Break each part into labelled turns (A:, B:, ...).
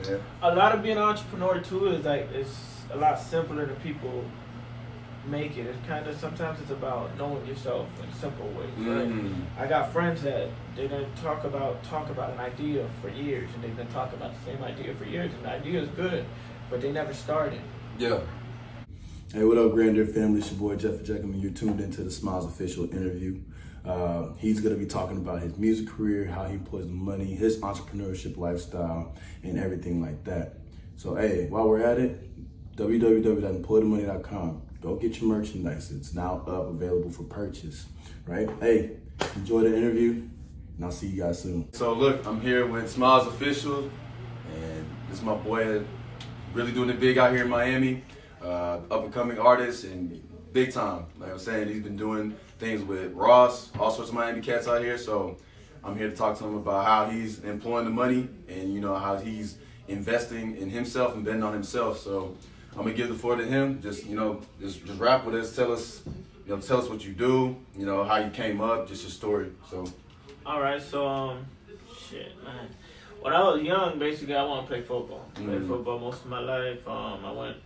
A: man.
B: A lot of being an entrepreneur too is like it's a lot simpler than people make it. It's kind of sometimes it's about knowing yourself in simple ways. Right? I got friends that they didn't talk about an idea for years, and they've been talking about the same idea for years, and the idea is good, but they never started.
A: Yeah. Hey, what up, Grandeur family? It's your boy Jeff Jackman, and you're tuned into the Smiles Official interview. He's going to be talking about his music career, how he employs money, his entrepreneurship lifestyle, and everything like that. So, hey, while we're at it, www.employthemoney.com. Go get your merchandise. It's now up, available for purchase, right? Hey, enjoy the interview, and I'll see you guys soon. So, look, I'm here with Smiles Official, and this is my boy really doing it big out here in Miami. Up-and-coming artist and big time. Like I'm saying, he's been doing things with Ross, all sorts of Miami cats out here. So I'm here to talk to him about how he's employing the money and, you know, how he's investing in himself and betting on himself. So I'm gonna give the floor to him. Just rap with us. Tell us what you do. You know, how you came up, just your story. So.
B: All right. So shit, man. When I was young, basically, I wanted to play football. Played football most of my life. I went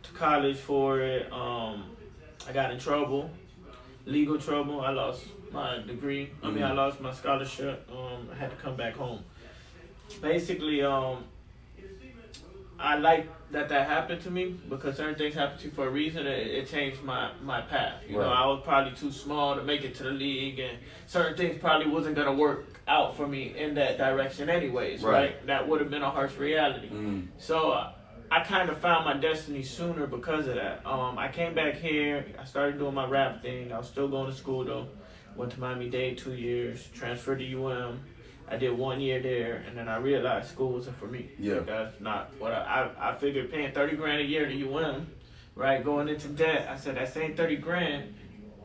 B: to college for it. I got in trouble, legal trouble. I lost my degree. I lost my scholarship. I had to come back home. Basically, I like that happened to me because certain things happen to you for a reason. It changed my path. You know, I was probably too small to make it to the league, and certain things probably wasn't gonna work out for me in that direction anyways. Right? That would have been a harsh reality. So I kind of found my destiny sooner because of that. I came back here. I started doing my rap thing. I was still going to school though. Went to Miami-Dade 2 years. Transferred to UM. I did 1 year there, and then I realized school wasn't for me.
A: Yeah.
B: That's not what I figured. Paying $30,000 a year to UM, right? Going into debt. I said that same $30,000.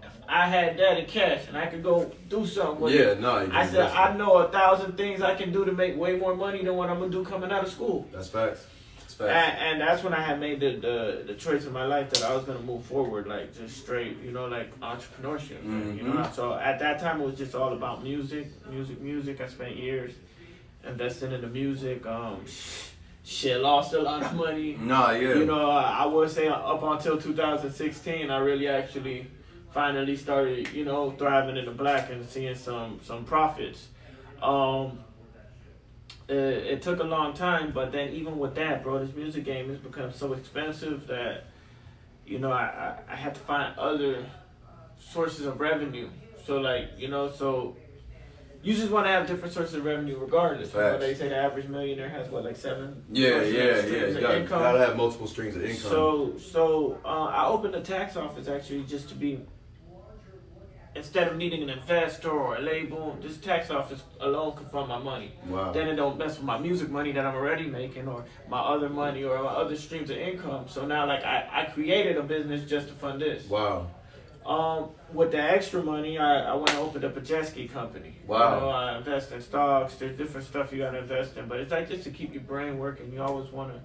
B: If I had that in cash and I could go do something with it. I said I know 1,000 things I can do to make way more money than what I'm gonna do coming out of school.
A: That's facts.
B: And that's when I had made the choice in my life that I was gonna move forward, like just straight, you know, like entrepreneurship. You know, so at that time it was just all about music. I spent years investing in the music. Lost a lot of money. You know, I would say up until 2016, I really actually finally started, you know, thriving in the black and seeing some profits. It took a long time, but then even with that, bro, this music game has become so expensive that, you know, I had to find other sources of revenue. So, like, you know, so you just want to have different sources of revenue regardless. You know, they say the average millionaire has, what, like 7 streams of income?
A: You gotta have multiple streams of income.
B: So I opened a tax office, actually, just to be, instead of needing an investor or a label, this tax office alone can fund my money.
A: Wow.
B: Then it don't mess with my music money that I'm already making, or my other money, or my other streams of income. So now, like, I created a business just to fund this.
A: Wow.
B: With the extra money, I went and opened up a jet ski company.
A: Wow.
B: You know, I invest in stocks. There's different stuff you gotta invest in, but it's like just to keep your brain working. You always wanna,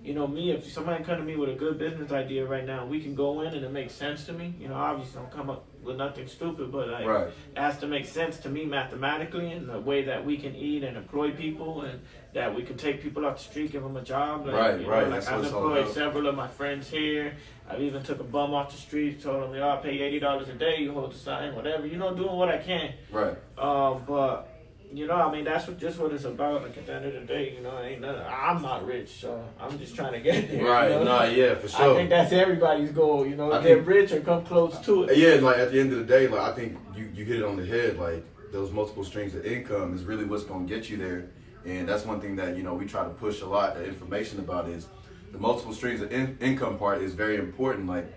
B: you know, if somebody come to me with a good business idea right now, we can go in and it makes sense to me. You know, obviously don't come up with nothing stupid, but like it has to make sense to me mathematically, in the way that we can eat and employ people, and that we can take people off the street, give them a job. Like, you know, like I've employed several of my friends here. I've even took a bum off the street, told them, I'll pay $80 a day, you hold the sign, whatever. You know, doing what I can. But you know, I mean, that's just what it's about. Like, at the end of the day, you know, I'm not rich, so I'm just trying to get there. You know?
A: For sure.
B: I think that's everybody's goal, you know, get rich or come close to it.
A: Yeah, like at the end of the day, like I think you hit it on the head. Like, those multiple streams of income is really what's gonna get you there, and that's one thing that, you know, we try to push a lot of information about is the multiple streams of income part is very important. Like,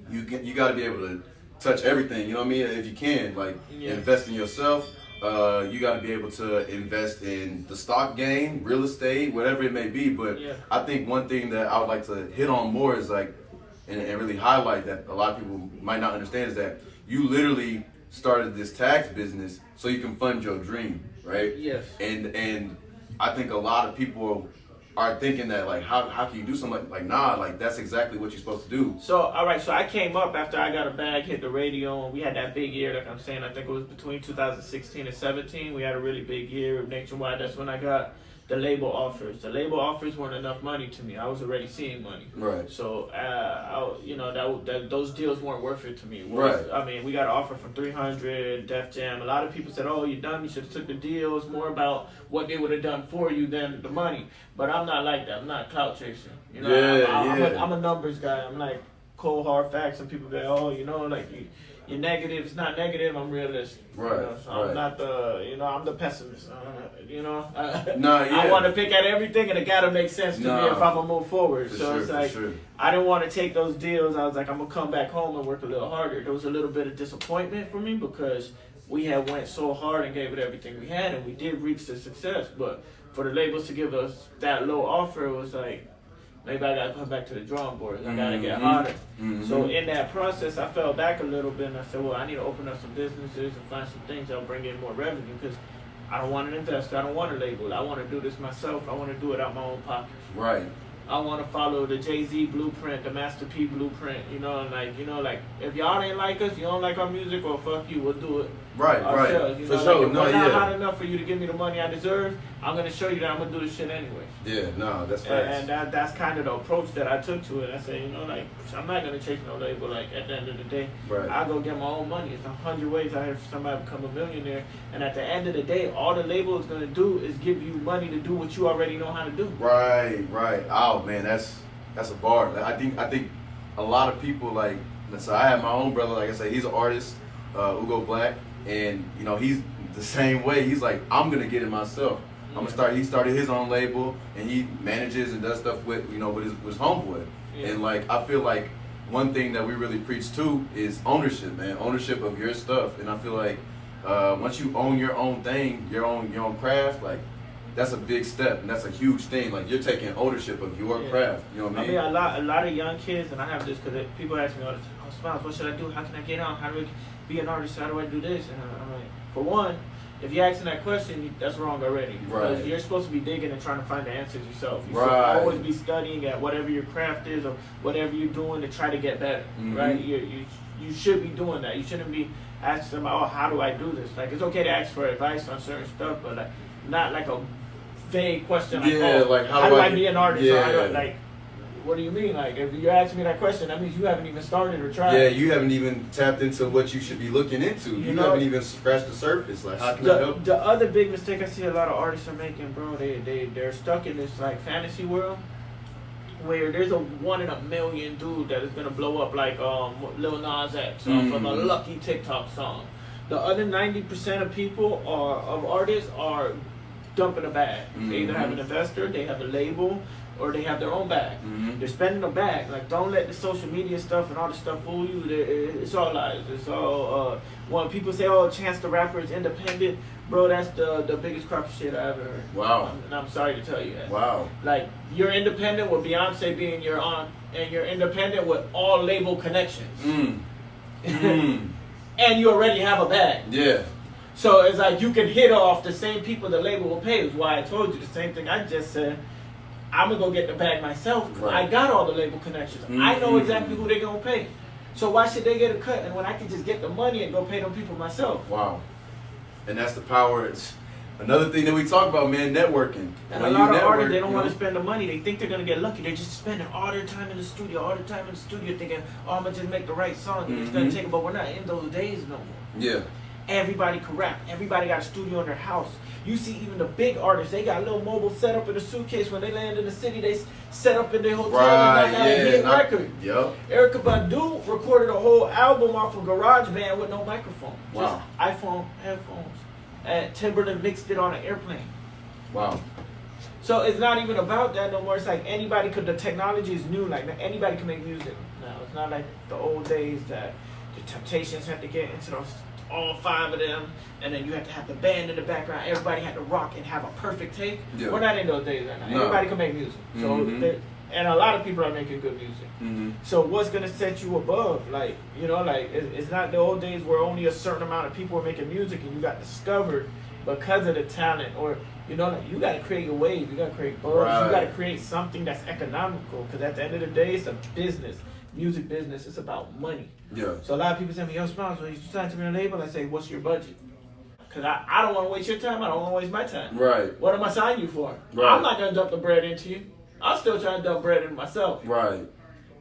A: you got to be able to touch everything. You know what I mean? If you can, like, invest in yourself. You got to be able to invest in the stock game, real estate, whatever it may be. But I think one thing that I would like to hit on more is like, and really highlight that a lot of people might not understand, is that you literally started this tax business so you can fund your dream, right?
B: Yes.
A: And I think a lot of people are thinking that, like, how can you do something like nah, like that's exactly what you're supposed to do.
B: So, all right, so I came up after I got a bag, hit the radio, and we had that big year, like I'm saying, I think it was between 2016 and 17. We had a really big year nationwide. That's when I got the label offers. The label offers weren't enough money to me. I was already seeing money.
A: Right.
B: So, those deals weren't worth it to me.
A: Right.
B: I mean, we got an offer from 300, Def Jam. A lot of people said, "Oh, you're dumb. You should have took the deal." It's more about what they would have done for you than the money. But I'm not like that. I'm not clout chasing. You know, I'm a numbers guy. I'm like cold hard facts. And people go, "Oh, you're negative." It's not negative. I'm realistic.
A: Right.
B: So I'm not I'm the pessimist.
A: No, yeah.
B: I want to pick at everything, and it gotta make sense to me if I'm gonna move forward. It's like I didn't want to take those deals. I was like, I'm gonna come back home and work a little harder. There was a little bit of disappointment for me because we had went so hard and gave it everything we had, and we did reach the success. But for the labels to give us that low offer, it was like, maybe I gotta come back to the drawing board. I gotta get harder. So in that process, I fell back a little bit, and I said, well, I need to open up some businesses and find some things that'll bring in more revenue, because I don't want an investor. I don't want a label. I want to do this myself. I want to do it out my own pocket.
A: Right.
B: I want to follow the Jay-Z blueprint, the Master P blueprint. Like if y'all ain't like us, you don't like our music, or fuck you, we'll do it ourselves.
A: For sure.
B: If we're not hot enough for you to give me the money I deserve, I'm gonna show you that I'm gonna do this shit anyway.
A: Yeah, no, that's facts.
B: And that's kind of the approach that I took to it. I said, I'm not gonna chase no label. Like at the end of the day, I go get my own money. It's 100 ways I have somebody become a millionaire. And at the end of the day, all the label is gonna do is give you money to do what you already know how to do.
A: Right. Oh man, that's a bar. I think a lot of people like. So I have my own brother. Like I said, he's an artist, Ugo Black, and he's the same way. He's like, I'm gonna get it myself. I'm gonna start. He started his own label, and he manages and does stuff with with his homeboy. Yeah. And like I feel like one thing that we really preach to is ownership, man. Ownership of your stuff. And I feel like once you own your own thing, your own craft, like that's a big step, and that's a huge thing. Like you're taking ownership of your craft. You know what I mean?
B: I mean, a lot of young kids, and I have this because people ask me all the time, "Oh, Smiles, what should I do? How can I get on? How do I be an artist? How do I do this?" And I'm like, for one, if you're asking that question, that's wrong already. Because you're supposed to be digging and trying to find the answers yourself. You should always be studying at whatever your craft is or whatever you're doing to try to get better, right? You should be doing that. You shouldn't be asking them, "Oh, how do I do this?" Like, it's okay to ask for advice on certain stuff, but like not like a vague question like, how do I be an artist?
A: Yeah.
B: What do you mean? Like, if you're asking me that question, that means you haven't even started or tried.
A: Yeah, you haven't even tapped into what you should be looking into. You haven't even scratched the surface. Like, how can I help?
B: The other big mistake I see a lot of artists are making, bro, they're stuck in this like fantasy world where there's a 1 in a million dude that is gonna blow up like Lil Nas X from a lucky TikTok song. The other 90% of artists are dumping a bag. They either have an investor, they have a label, or they have their own bag. They're spending a bag. Like, don't let the social media stuff and all this stuff fool you. It's all lies. It's all when people say, "Oh, Chance the Rapper is independent," bro, that's the biggest crock of shit I ever heard.
A: Wow.
B: And I'm sorry to tell you that.
A: Wow.
B: Like, you're independent with Beyonce being your aunt, and you're independent with all label connections. And you already have a bag.
A: Yeah.
B: So it's like you can hit off the same people the label will pay. Is why I told you the same thing I just said. I'm gonna go get the bag myself. I got all the label connections. I know exactly who they're gonna pay. So why should they get a cut? And when I can just get the money and go pay them people myself.
A: Wow. And that's the power. It's another thing that we talk about, man, networking.
B: And when a lot of artists, they don't want to spend the money. They think they're gonna get lucky. They're just spending all their time in the studio, thinking, "Oh, I'm gonna just make the right song and it's gonna take." But we're not in those days no more.
A: Yeah.
B: Everybody can rap. Everybody got a studio in their house. You see even the big artists, they got a little mobile set up in a suitcase. When they land in the city, they set up in their hotel and got a hit record.
A: Yep.
B: Erykah Badu recorded a whole album off of GarageBand with no microphone.
A: Wow.
B: Just iPhone headphones. And Timberland mixed it on an airplane.
A: Wow.
B: So it's not even about that no more. It's like anybody could, the technology is new. Like anybody can make music now. It's not like the old days that the Temptations had to get into those, all 5 of them, and then you had to have the band in the background. Everybody had to rock and have a perfect take. Yeah. We're not in those days right now. No. Everybody can make music. So and a lot of people are making good music. So what's gonna set you above? Like, it's not the old days where only a certain amount of people were making music and you got discovered because of the talent, or you gotta create your wave. You gotta create buzz. You gotta create something that's economical. Because at the end of the day, it's a business. Music business, it's about money.
A: Yeah.
B: So a lot of people tell me, "Yo, Smiles, when you sign to me on a label," I say, "What's your budget?" Because I don't want to waste your time. I don't want to waste my time.
A: Right.
B: What am I signing you for?
A: Right.
B: I'm not going to dump the bread into you. I'm still trying to dump bread into myself.
A: Right.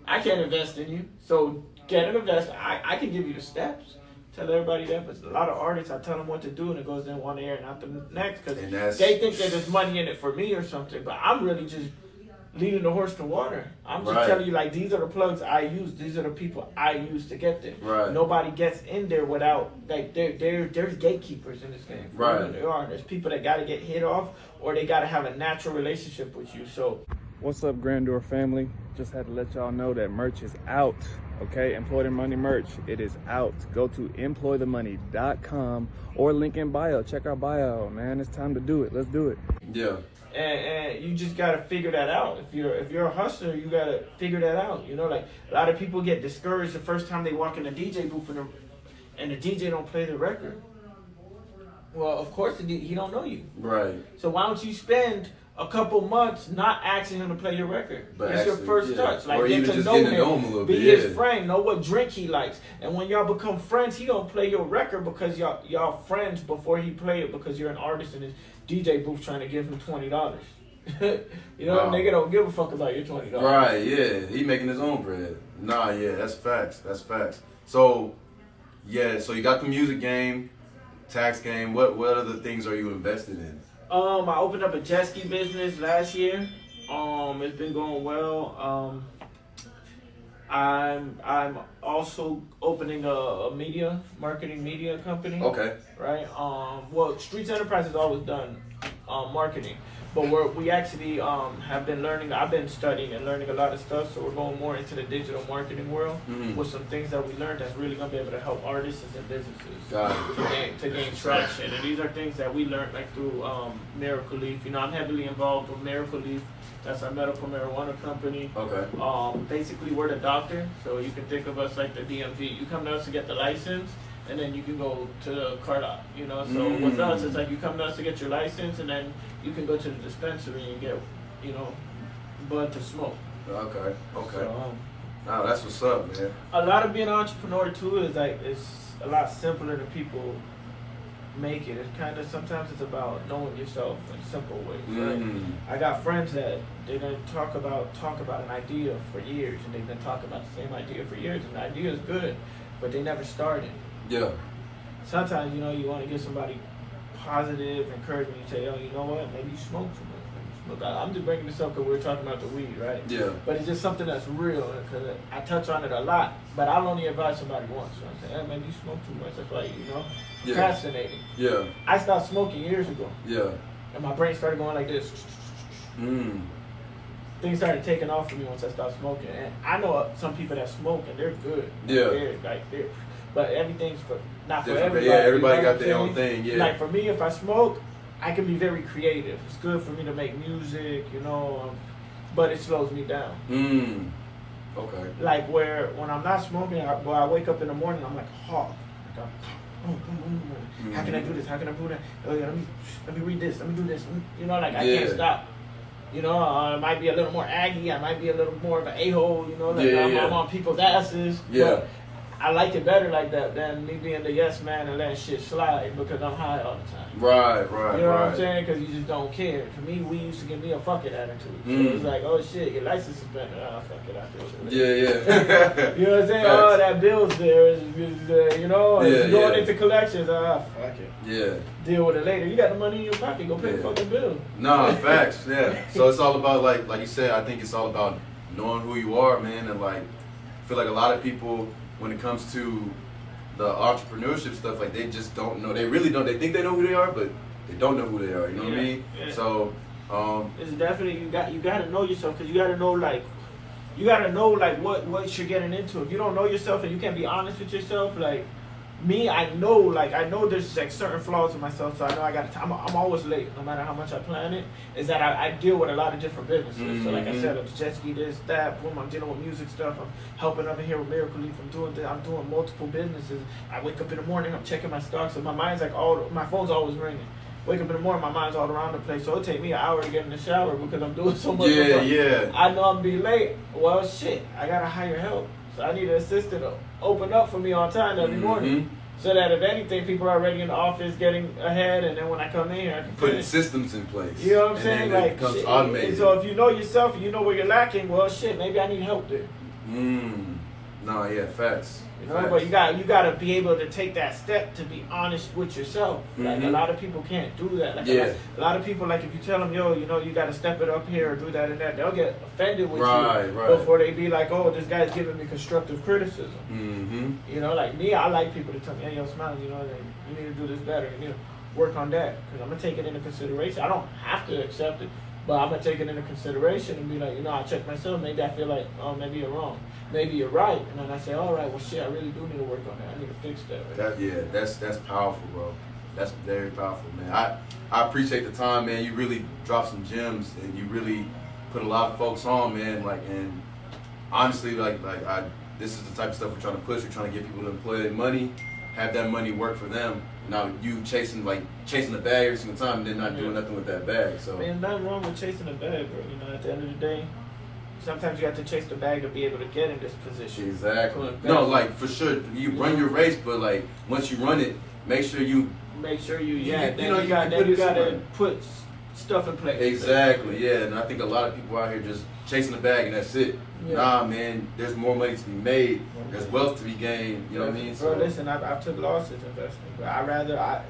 B: I can't invest in you. So get an investor. I can give you the steps. Tell everybody that. But a lot of artists, I tell them what to do, and it goes in one ear and out the next. Because they think that there's money in it for me or something. But I'm really just leading the horse to water. I'm just telling you, like, these are the plugs I use. These are the people I use to get there.
A: Right.
B: Nobody gets in there without, like, there's gatekeepers in this game.
A: Right.
B: There are. There's people that got to get hit off, or they got to have a natural relationship with you. So,
C: what's up, Grandeur family? Just had to let y'all know that merch is out. Okay, Employ the Money merch, it is out. Go to employthemoney.com or link in bio. Check our bio, man. It's time to do it. Let's do it.
A: Yeah.
B: And you just gotta figure that out. If you're a hustler, you gotta figure that out. You know, like a lot of people get discouraged the first time they walk in the DJ booth and the DJ don't play the record. Well, of course he don't know you.
A: Right.
B: So why don't you spend a couple months not asking him to play your record?
A: But
B: it's your first touch. Like,
A: or
B: get
A: even
B: to
A: just
B: know
A: getting to
B: him.
A: know him a little
B: Be
A: bit.
B: his friend. Know what drink he likes. And when y'all become friends, he gonna play your record because y'all friends before he play it, because you're an artist in his DJ booth trying to give him $20. You know, nigga don't give a fuck about your $20.
A: Right, yeah. He making his own bread. Nah, yeah, that's facts. That's facts. So, yeah, so you got the music game, tax game. What other things are you invested in?
B: I opened up a jet ski business last year. It's been going well. I'm also opening a marketing media company.
A: Okay.
B: Right. Well, Streets Enterprise has always done marketing, but we actually have been learning. I've been studying and learning a lot of stuff, so we're going more into the digital marketing world with some things that we learned that's really gonna be able to help artists and businesses to gain traction. And these are things that we learned like through Miracle Leaf. You know, I'm heavily involved with Miracle Leaf. That's our medical marijuana company.
A: Okay.
B: Basically, we're the doctor, so you can think of us like the DMV. You come to us to get the license, and then you can go to the car lot, you know. So with us, it's like you come to us to get your license, and then you can go to the dispensary and get, you know, bud to smoke.
A: Okay.
B: So,
A: Nah, that's what's up, man.
B: a lot of being an entrepreneur too is like it's a lot simpler than people make it. It's kind of sometimes it's about knowing yourself in simple ways. Right? I got friends that they're gonna talk about an idea for years, and they've been talking about the same idea for years, and the idea is good, but they never started.
A: Yeah.
B: Sometimes, you know, you want to give somebody positive encouragement. You say, oh, you know what? Maybe you smoke too much. Maybe you smoke. I'm just bringing this up because we're talking about the weed, right?
A: Yeah.
B: But it's just something that's real, because I touch on it a lot. But I'll only advise somebody once. So I say, hey, maybe you smoke too much. That's why, you know, procrastinating.
A: Yeah.
B: I stopped smoking years ago.
A: Yeah.
B: And my brain started going like this. Things started taking off for me once I stopped smoking. And I know some people that smoke and they're good.
A: Yeah.
B: But everything's not for
A: Different,
B: everybody.
A: yeah, everybody
B: you know
A: got their own thing, yeah.
B: Like for me, if I smoke, I can be very creative. It's good for me to make music, you know, but it slows me down.
A: Okay.
B: Like when I'm not smoking, I wake up in the morning, I'm like a hawk. How can I do this? How can I do that? Oh, yeah, let me read this. Let me do this. You know, like I can't stop. You know, I might be a little more aggy. I might be a little more of an a-hole. You know, like I'm on people's asses.
A: Yeah.
B: But I like it better like that than me being the yes man and letting shit slide because I'm high all the time.
A: Right.
B: You know what I'm saying? Because you just don't care. For me, we used to give me a fuck it attitude. So it's like, oh shit, your license suspended. Oh, fuck it, I feel it.
A: Yeah.
B: You know what I'm saying? Oh, that bill's there. You know, it's going into collections. Fuck it.
A: Yeah.
B: Deal with it later. You got the money in your pocket. Go pay the fucking bill.
A: Nah, facts. Yeah. So it's all about like you said. I think it's all about knowing who you are, man. And like, I feel like a lot of people, when it comes to the entrepreneurship stuff, like they just don't know. They really don't. They think they know who they are, but they don't know who they are. You know what I mean?
B: Yeah.
A: So
B: it's definitely you got to know yourself, because you got to know what you're getting into. If you don't know yourself and you can't be honest with yourself, like me, I know there's like certain flaws in myself, so I know I got to. I'm always late, no matter how much I plan it. Is that I deal with a lot of different businesses. So like I said, I'm jet ski, this, that. Boom, I'm dealing with music stuff. I'm helping over here with Miracle Leaf. I'm doing multiple businesses. I wake up in the morning, I'm checking my stocks, and my mind's like my phone's always ringing. Wake up in the morning, my mind's all around the place. So it'll take me an hour to get in the shower because I'm doing so much.
A: Yeah.
B: I know I'm gonna be late. Well, shit, I gotta hire help. So I need an assistant to open up for me on time every morning. So that if anything, people are already in the office getting ahead, and then when I come in here, I can
A: Putting
B: finish.
A: systems in place.
B: You know what I'm saying?
A: And then it
B: Like,
A: becomes
B: shit,
A: automated.
B: and so if you know yourself and you know where you're lacking, well, shit, maybe I need help there.
A: No, yeah, facts.
B: You know,
A: Facts.
B: but you gotta be able to take that step to be honest with yourself. Like a lot of people can't do that. Like
A: Yeah.
B: a lot of people, like if you tell them, yo, you know, you gotta step it up here or do that and that, they'll get offended with
A: Right,
B: you
A: right.
B: before they be like, oh, this guy's giving me constructive criticism. You know, like me, I like people to tell me, hey, yo, Smiles, you know, like, you need to do this better. You need to work on that because I'm gonna take it into consideration. I don't have to accept it, but I'm gonna take it into consideration and be like, you know, I check myself. Maybe I feel like, oh, maybe you're wrong. Maybe you're right. And then I say, all right, well, shit, I really do need to work on that. I need to fix that.
A: That's powerful, bro. That's very powerful, man. I appreciate the time, man. You really dropped some gems, and you really put a lot of folks on, man. Like, and honestly, this is the type of stuff we're trying to push. We're trying to get people to employ their money, have that money work for them. Now you chasing the bag every single time, and then not doing nothing with that bag. So
B: there's nothing wrong with chasing the bag, bro. You know, at the end of the day, sometimes you have to chase the bag to be able to get in this position.
A: Exactly. No, like for sure, you run your race, but like once you run it, make sure you gotta
B: put stuff in place.
A: Exactly, yeah. And I think a lot of people out here just chasing the bag and that's it.
B: Yeah.
A: Nah, man, there's more money to be made. There's wealth to be gained. You know what I mean?
B: Bro, listen, I've took losses investing, but I'd rather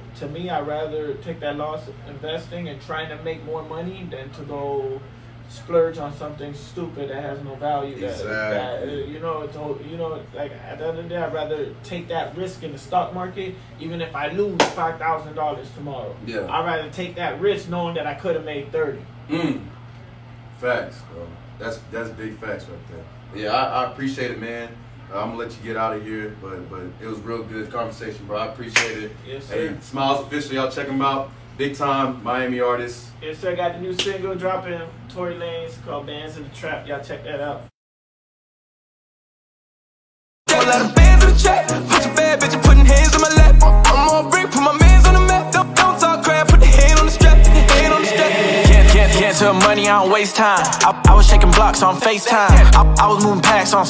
B: take that loss investing and trying to make more money than to go splurge on something stupid that has no value.
A: Exactly.
B: Like at the end of the day, I'd rather take that risk in the stock market, even if I lose $5,000 tomorrow.
A: Yeah.
B: I'd rather take that risk knowing that I could have made 30.
A: Facts, bro. That's big facts right there. Yeah, I appreciate it, man. I'm gonna let you get out of here, but it was real good conversation, bro. I appreciate it.
B: Yes, sir.
A: Hey, Smiles Official, y'all check him out. Big time Miami artist.
B: Yes, sir. Got the new single dropping, Tory Lanez, called Bands in the Trap. Y'all check that out.
D: Whole lot of bands in the trap. Put your bad bitch putting hands on my lap. I'm on break, put my mans on the map. Don't talk crap, put the hand on the strap. Put the hand on the strap. Can't tell money, I don't waste time. I was shaking blocks on FaceTime. I was moving packs on.